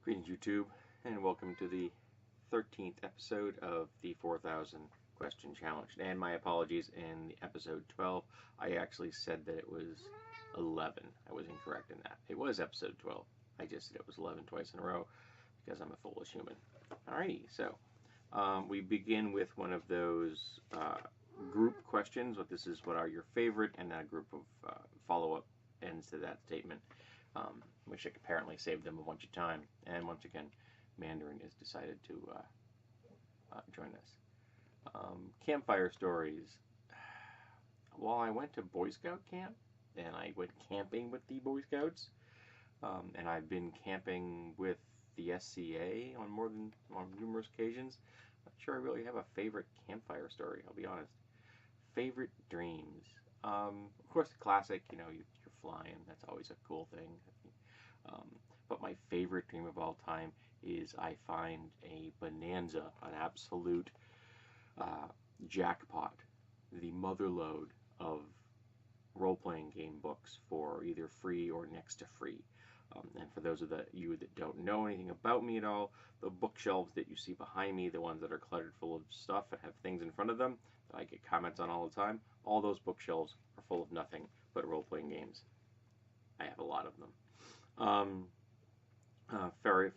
Greetings, YouTube, and welcome to the 13th episode of the 4,000 question challenge. And my apologies, in the episode 12, I actually said that it was 11. I was incorrect in that. It was episode 12. I just said it was 11 twice in a row because I'm a foolish human. Alrighty, so we begin with one of those group questions. What are your favorite, and then a group of follow-up ends to that statement. Which apparently saved them a bunch of time. And once again, Mandarin has decided to join us. Campfire stories. Well, I went to Boy Scout camp, and I went camping with the Boy Scouts, and I've been camping with the SCA on numerous occasions. Not sure I really have a favorite campfire story, I'll be honest. Favorite dreams. Of course, the classic, you're flying. That's always a cool thing. But my favorite dream of all time is I find a bonanza, an absolute jackpot, the motherlode of role-playing game books for either free or next to free. And for those of you that don't know anything about me at all, the bookshelves that you see behind me, the ones that are cluttered full of stuff and have things in front of them that I get comments on all the time, all those bookshelves are full of nothing but role-playing games. I have a lot of them.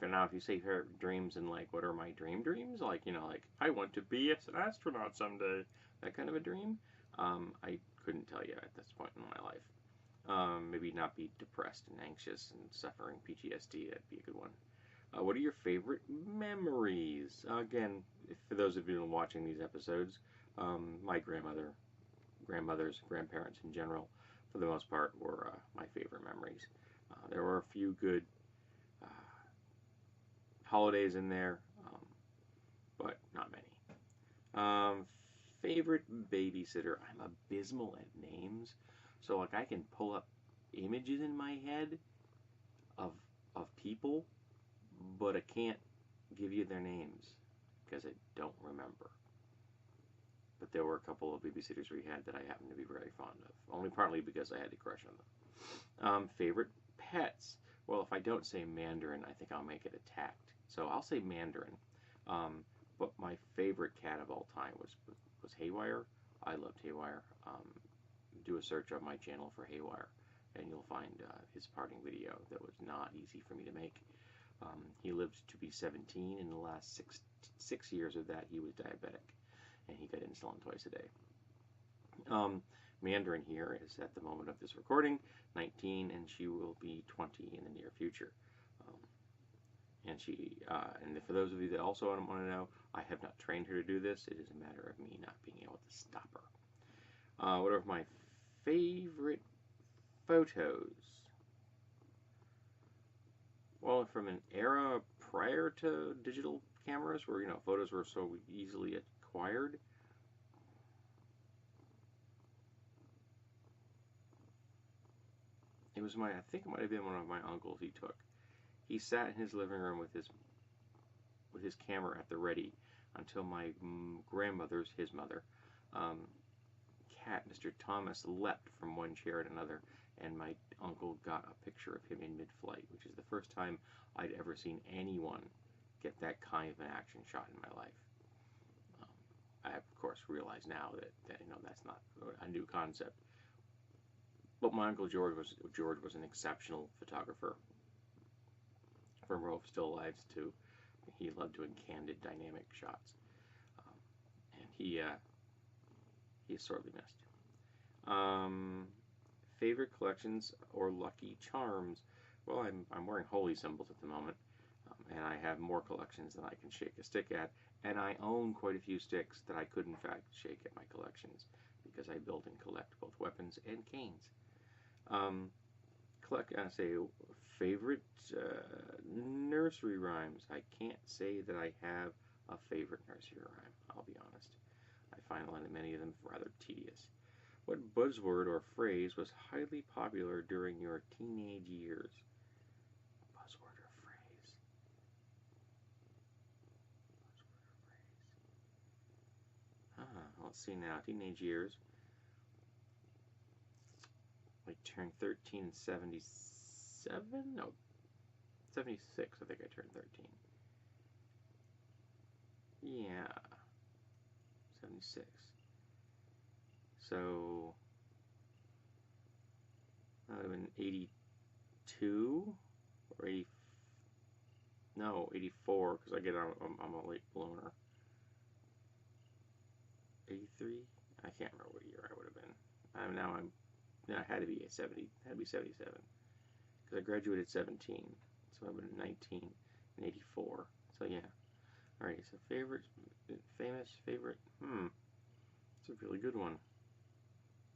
For now, if you say favorite dreams and what are my dreams? I want to be an astronaut someday. That kind of a dream. I couldn't tell you at this point in my life. Maybe not be depressed and anxious and suffering PTSD. That'd be a good one. What are your favorite memories? Again, for those of you watching these episodes, my grandmothers, grandparents in general, for the most part, were my favorite memories. There were a few good holidays in there, but not many. Favorite babysitter. I'm abysmal at names, so I can pull up images in my head of people, but I can't give you their names because I don't remember. But there were a couple of babysitters we had that I happened to be very fond of, only partly because I had a crush on them. Favorite pets. Well, if I don't say Mandarin, I think I'll make it attacked. So I'll say Mandarin. But my favorite cat of all time was Haywire. I loved Haywire. Do a search on my channel for Haywire, and you'll find his parting video that was not easy for me to make. He lived to be 17. In the last six years of that, he was diabetic, and he got insulin twice a day. Mandarin here is, at the moment of this recording, 19, and she will be 20 in the near future. And for those of you that also want to know, I have not trained her to do this. It is a matter of me not being able to stop her. What are my favorite photos? Well, from an era prior to digital cameras, where photos were so easily acquired. I think it might have been one of my uncles he took. He sat in his living room with his camera at the ready until my grandmother's, his mother, cat, Mr. Thomas, leapt from one chair to another, and my uncle got a picture of him in mid-flight, which is the first time I'd ever seen anyone get that kind of an action shot in my life. I, of course, realize now that that's not a new concept. But my Uncle George was an exceptional photographer. From raw still lives to, he loved doing candid, dynamic shots, and he is sorely missed. Favorite collections or lucky charms? Well, I'm wearing holy symbols at the moment, and I have more collections than I can shake a stick at, and I own quite a few sticks that I could in fact shake at my collections because I build and collect both weapons and canes. Favorite nursery rhymes. I can't say that I have a favorite nursery rhyme, I'll be honest. I find many of them rather tedious. What buzzword or phrase was highly popular during your teenage years? Buzzword or phrase? Buzzword or phrase? Let's see now. Teenage years. I turned 13 in 77? No, 76, I think I turned 13. Yeah, 76. So that would have been 82 or 80. No, 84 because I'm a late bloomer. 83. I can't remember what year I would have been. Now I had to be at 70. Had to be 77 because I graduated 17, so I would have been 19 and 84. So yeah. All right. So famous favorite. It's a really good one.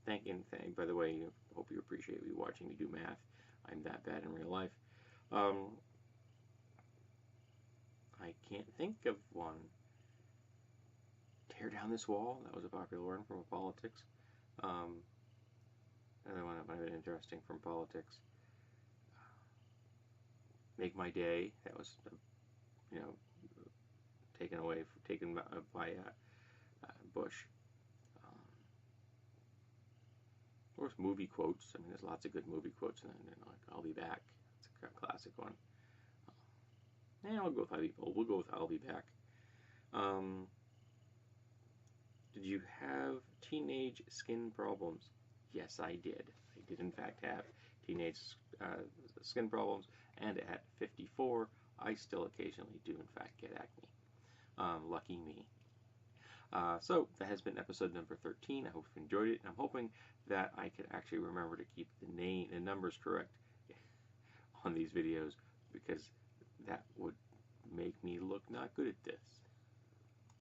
By the way, I hope you appreciate me watching me do math. I'm that bad in real life. I can't think of one. Tear Down This Wall. That was a popular one from politics. Another one that might have been interesting from politics. Make My Day. That was, taken by Bush. Of course, movie quotes. I mean, there's lots of good movie quotes, and like "I'll be back." It's a classic one. We'll go with "I'll be back." Did you have teenage skin problems? Yes, I did. I did in fact have teenage skin problems, and at 54, I still occasionally do in fact get acne. Lucky me. So that has been episode number 13. I hope you enjoyed it. I'm hoping that I can actually remember to keep the numbers correct on these videos, because that would make me look not good at this.